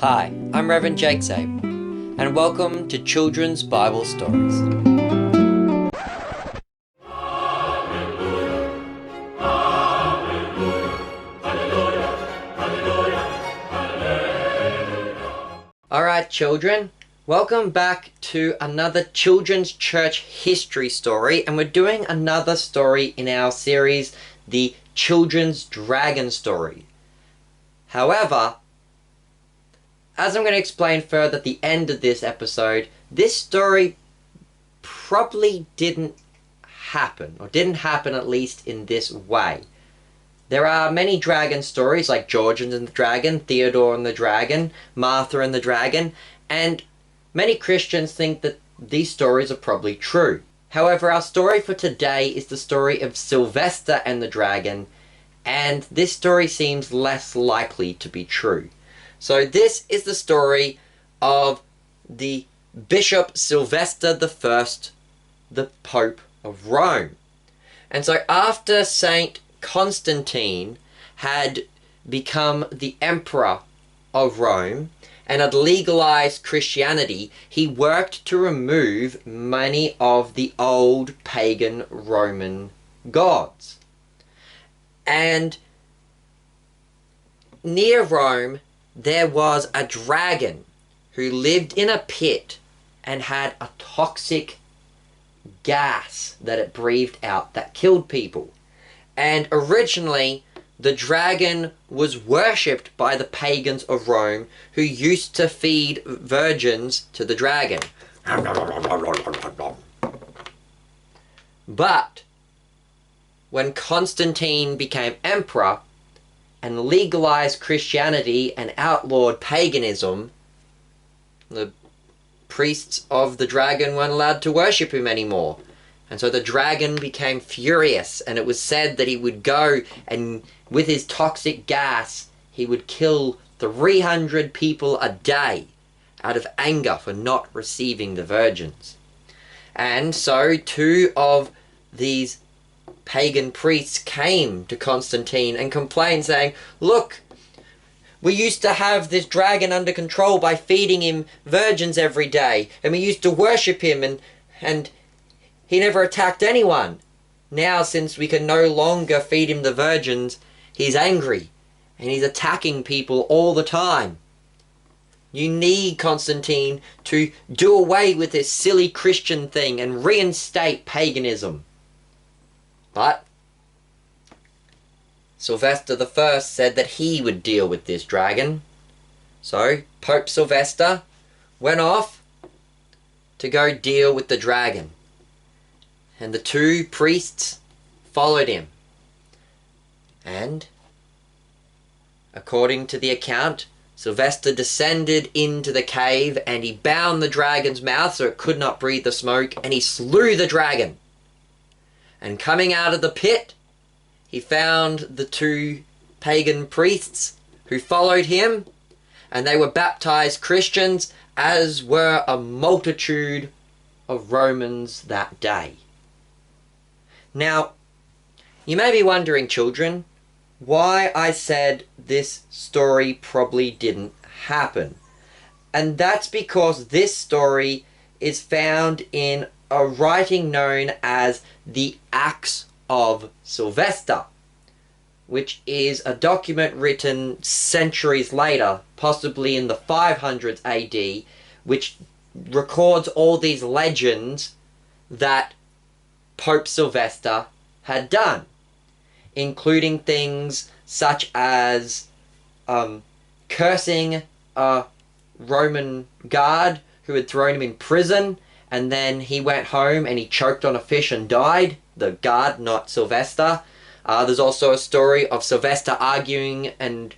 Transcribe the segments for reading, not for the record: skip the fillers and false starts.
Hi, I'm Reverend Jake Sabe, and welcome to Children's Bible Stories. Alright children, welcome back to another Children's Church history story, and we're doing another story in our series, the Children's Dragon Story. However, as I'm going to explain further at the end of this episode, this story probably didn't happen, or didn't happen at least in this way. There are many dragon stories like George and the Dragon, Theodore and the Dragon, Martha and the Dragon, and many Christians think that these stories are probably true. However, our story for today is the story of Slyvester and the Dragon, and this story seems less likely to be true. So this is the story of the Bishop Slyvester I, the Pope of Rome. And so after Saint Constantine had become the Emperor of Rome and had legalized Christianity, he worked to remove many of the old pagan Roman gods. And near Rome, there was a dragon who lived in a pit and had a toxic gas that it breathed out that killed people. And originally, the dragon was worshipped by the pagans of Rome, who used to feed virgins to the dragon. But when Constantine became emperor and legalized Christianity and outlawed paganism, the priests of the dragon weren't allowed to worship him anymore. And so the dragon became furious, and it was said that he would go and with his toxic gas, he would kill 300 people a day out of anger for not receiving the virgins. And so two of these pagan priests came to Constantine and complained, saying, "Look, we used to have this dragon under control by feeding him virgins every day, and we used to worship him, and he never attacked anyone. Now, since we can no longer feed him the virgins, he's angry, and he's attacking people all the time. You need, Constantine, to do away with this silly Christian thing and reinstate paganism." But Slyvester I said that he would deal with this dragon. So Pope Slyvester went off to go deal with the dragon. And the two priests followed him. And according to the account, Slyvester descended into the cave and he bound the dragon's mouth so it could not breathe the smoke, and he slew the dragon. And coming out of the pit, he found the two pagan priests who followed him, and they were baptized Christians, as were a multitude of Romans that day. Now, you may be wondering, children, why I said this story probably didn't happen. And that's because this story is found in a writing known as the Acts of Slyvester, which is a document written centuries later, possibly in the 500s AD, which records all these legends that Pope Slyvester had done, including things such as cursing a Roman guard who had thrown him in prison, and then he went home and he choked on a fish and died. The guard, not Slyvester. There's also a story of Slyvester arguing and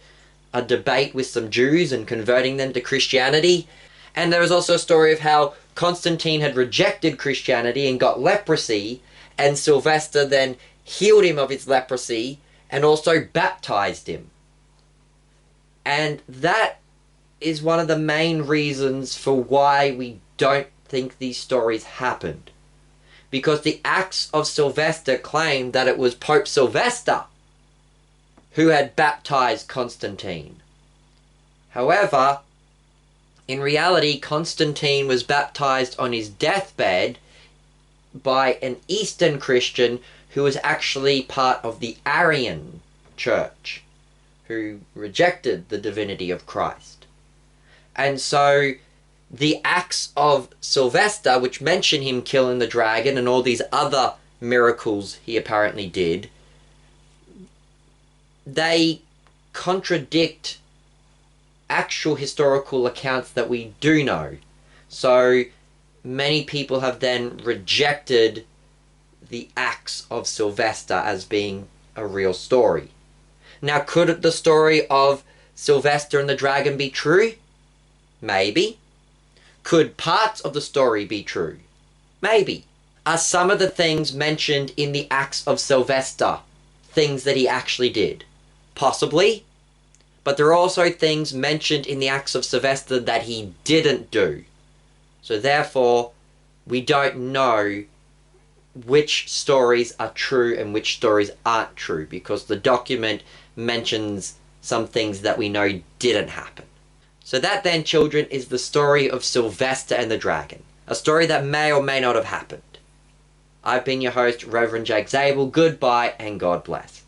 a debate with some Jews and converting them to Christianity. And there was also a story of how Constantine had rejected Christianity and got leprosy, and Slyvester then healed him of his leprosy and also baptized him. And that is one of the main reasons for why we don't think these stories happened. Because the Acts of Slyvester claimed that it was Pope Slyvester who had baptized Constantine. However, In reality, Constantine was baptized on his deathbed by an Eastern Christian who was actually part of the Arian church, who rejected the divinity of Christ. And so the acts of Slyvester, which mention him killing the dragon and all these other miracles he apparently did, they contradict actual historical accounts that we do know. So many people have then rejected the acts of Slyvester as being a real story. Now, could the story of Slyvester and the dragon be true? Maybe. Could parts of the story be true? Maybe. Are some of the things mentioned in the acts of Slyvester things that he actually did? Possibly. But there are also things mentioned in the acts of Slyvester that he didn't do. So therefore, we don't know which stories are true and which stories aren't true, because the document mentions some things that we know didn't happen. So that then, children, is the story of Slyvester and the dragon. A story that may or may not have happened. I've been your host, Reverend Jake Zabel. Goodbye and God bless.